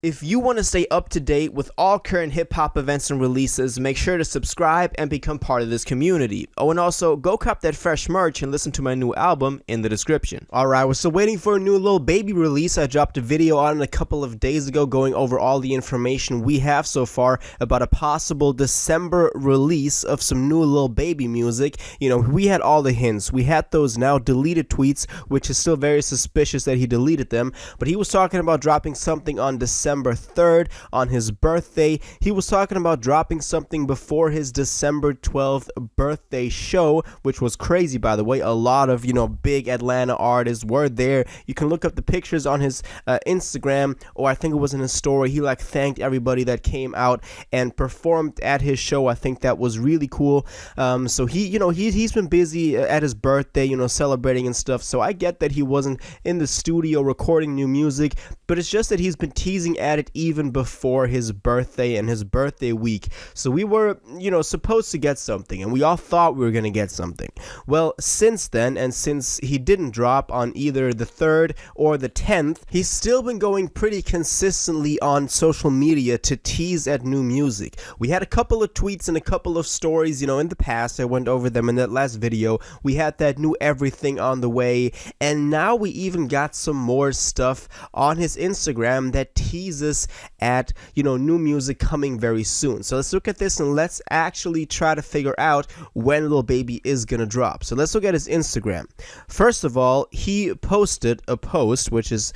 If you want to stay up to date with all current hip-hop events and releases, make sure to subscribe and become part of this community. Oh, and also, go cop that fresh merch and listen to my new album in the description. Alright, we're still waiting for a new Lil Baby release. I dropped a video on it a couple of days ago going over all the information we have so far about a possible December release of some new Lil Baby music. You know, we had all the hints. We had those now deleted tweets, which is still very suspicious that he deleted them, but he was talking about dropping something on December 3rd on his birthday. He was talking about dropping something before his December 12th birthday show, which was crazy, by the way. A lot of, big Atlanta artists were there. You can look up the pictures on his Instagram, or I think it was in his story. He thanked everybody that came out and performed at his show. I think that was really cool. So he's been busy at his birthday, celebrating and stuff. So I get that he wasn't in the studio recording new music, but it's just that he's been teasing at it even before his birthday and his birthday week. So we were, supposed to get something, and we all thought we were going to get something. Well, since then, and since he didn't drop on either the 3rd or the 10th, he's still been going pretty consistently on social media to tease at new music. We had a couple of tweets and a couple of stories, in the past. I went over them in that last video. We had that new everything on the way, and now we even got some more stuff on his Instagram that teases at new music coming very soon. So let's look at this and let's actually try to figure out when Lil Baby is gonna drop. So let's look at his Instagram. First of all, he posted a post which is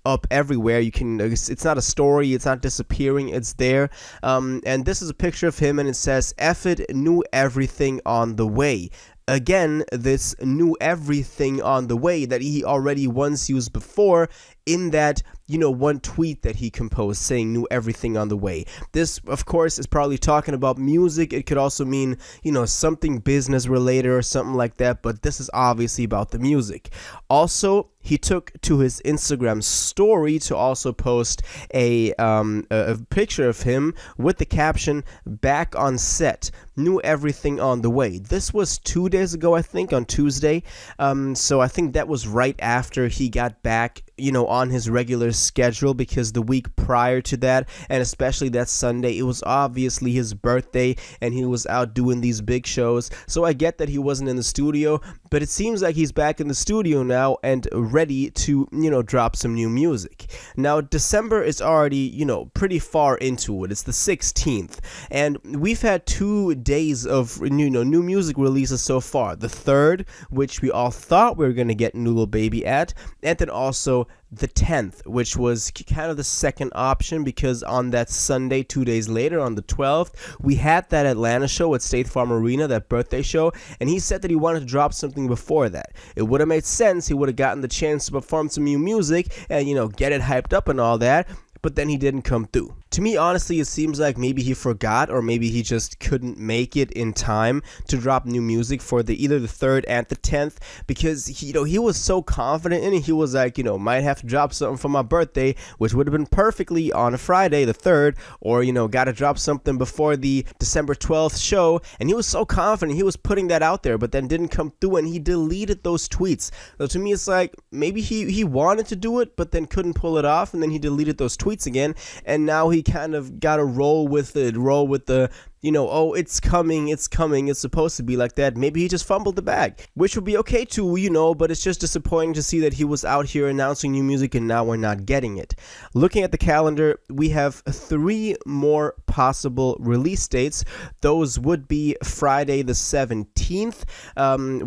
up everywhere. It's not a story, it's not disappearing, it's there. And this is a picture of him, and it says, "F it, new everything on the way." Again, this new everything on the way that he already once used before in that, one tweet that he composed saying new everything on the way. This, of course, is probably talking about music. It could also mean, something business related or something like that, but this is obviously about the music. Also, he took to his Instagram story to also post a picture of him with the caption, "Back on set, new everything on the way." This was 2 days ago, I think, on Tuesday. So I think that was right after he got back, on his regular schedule, because the week prior to that, and especially that Sunday, it was obviously his birthday and he was out doing these big shows. So I get that he wasn't in the studio, but it seems like he's back in the studio now and ready to, drop some new music. Now, December is already, pretty far into it. It's the 16th, and we've had 2 days of, new music releases so far. The 3rd, which we all thought we were going to get new Lil Baby at, and then also the 10th, which was kind of the second option, because on that Sunday, 2 days later, on the 12th, we had that Atlanta show at State Farm Arena, that birthday show, and he said that he wanted to drop something before that. It would have made sense. He would have gotten the chance to perform some new music and, get it hyped up and all that, but then he didn't come through. To me, honestly, it seems like maybe he forgot, or maybe he just couldn't make it in time to drop new music for either the 3rd and the 10th, because he was so confident in it. He was like, might have to drop something for my birthday, which would have been perfectly on a Friday, the 3rd, or got to drop something before the December 12th show, and he was so confident. He was putting that out there, but then didn't come through, and he deleted those tweets. So to me, it's like maybe he wanted to do it, but then couldn't pull it off, and then he deleted those tweets again, and now he kind of got to roll with the oh, it's coming, it's supposed to be like that. Maybe he just fumbled the bag, which would be okay too, but it's just disappointing to see that he was out here announcing new music and now we're not getting it. Looking at the calendar, we have 3 more possible release dates. Those would be Friday the 17th,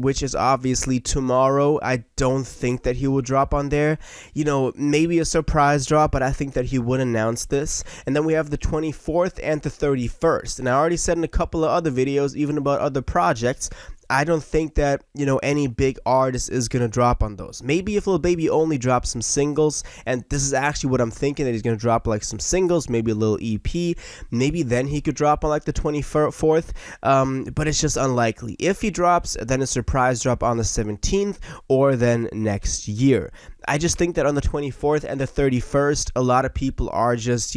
which is obviously tomorrow. I don't think that he will drop on there. Maybe a surprise drop, but I think that he would announce this. And then we have the 24th and the 31st. And I already said in a couple of other videos, even about other projects, I don't think that, any big artist is going to drop on those. Maybe if Lil Baby only drops some singles, and this is actually what I'm thinking, that he's going to drop some singles, maybe a little EP, maybe then he could drop on the 24th, but it's just unlikely. If he drops, then a surprise drop on the 17th, or then next year. I just think that on the 24th and the 31st, a lot of people are just,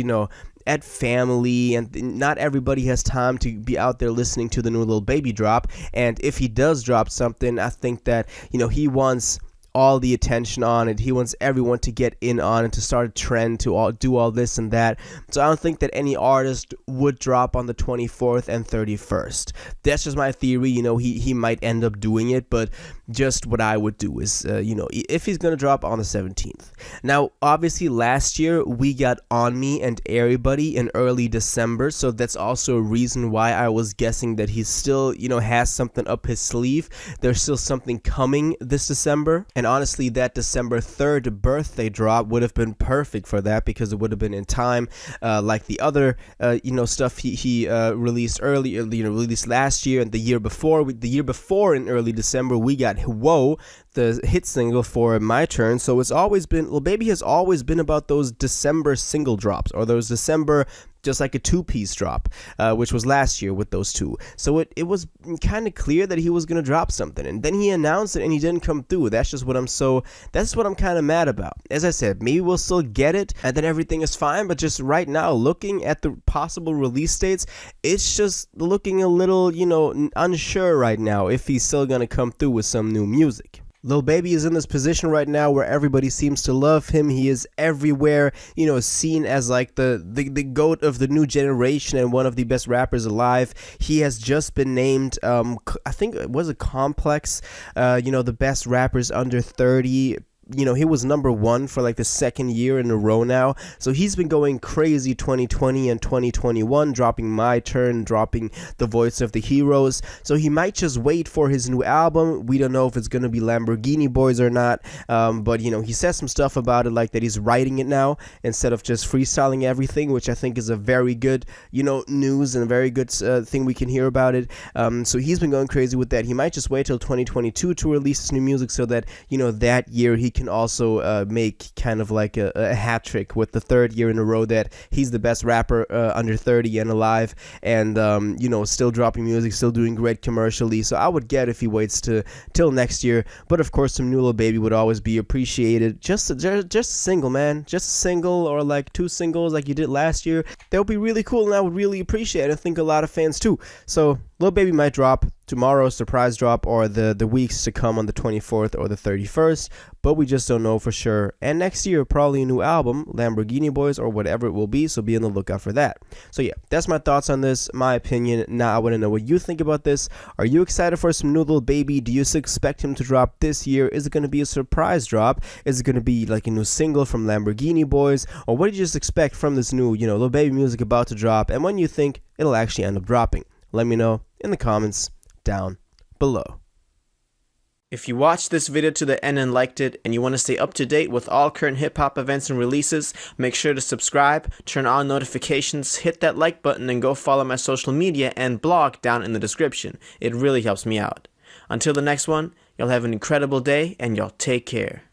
at family, and not everybody has time to be out there listening to the new Lil Baby drop. And if he does drop something, I think that, he wants all the attention on it. He wants everyone to get in on it, to start a trend, to do all this and that. So I don't think that any artist would drop on the 24th and 31st. That's just my theory. He might end up doing it, but just what I would do is, if he's going to drop on the 17th. Now, obviously, last year we got On Me and Everybody in early December, so that's also a reason why I was guessing that he still, has something up his sleeve. There's still something coming this December, and honestly, that December 3rd birthday drop would have been perfect for that, because it would have been in time, like the other, stuff he released earlier, released last year and the year before. The year before in early December, we got Whoa, the hit single for My Turn. So it's always been, Lil Baby has always been about those December single drops, or those December just like a two-piece drop, which was last year with those two. So it was kind of clear that he was going to drop something, and then he announced it and he didn't come through. That's what I'm kind of mad about. As I said, maybe we'll still get it and then everything is fine, but just right now, looking at the possible release dates, it's just looking a little, unsure right now if he's still going to come through with some new music. Lil Baby is in this position right now where everybody seems to love him. He is everywhere, seen as like the GOAT of the new generation and one of the best rappers alive. He has just been named, I think it was a Complex, the best rappers under 30. He was number one for like the second year in a row now. So he's been going crazy 2020 and 2021, dropping My Turn, dropping The Voice of the Heroes. So he might just wait for his new album. We don't know if it's going to be Lamborghini Boys or not. But, he says some stuff about it, like that he's writing it now instead of just freestyling everything, which I think is a very good, news and a very good thing we can hear about it. So he's been going crazy with that. He might just wait till 2022 to release his new music so that, that year he can also make kind of like a hat trick with the third year in a row that he's the best rapper under 30 and alive, and still dropping music, still doing great commercially. So I would get if he waits till next year, but of course some new Lil Baby would always be appreciated. Just a single, man, just a single, or like two singles like you did last year. That would be really cool, and I would really appreciate it. I think a lot of fans too. So Lil Baby might drop tomorrow, surprise drop, or the weeks to come on the 24th or the 31st, but we just don't know for sure. And next year, probably a new album, Lamborghini Boys or whatever it will be, so be on the lookout for that. So yeah, that's my thoughts on this, my opinion. Now I want to know what you think about this. Are you excited for some new Lil Baby? Do you expect him to drop this year? Is it going to be a surprise drop? Is it going to be like a new single from Lamborghini Boys? Or what do you just expect from this new, Lil Baby music about to drop, and when you think it'll actually end up dropping? Let me know in the comments down below. If you watched this video to the end and liked it, and you want to stay up to date with all current hip-hop events and releases, make sure to subscribe, turn on notifications, hit that like button, and go follow my social media and blog down in the description. It really helps me out. Until the next one, y'all have an incredible day, and y'all take care.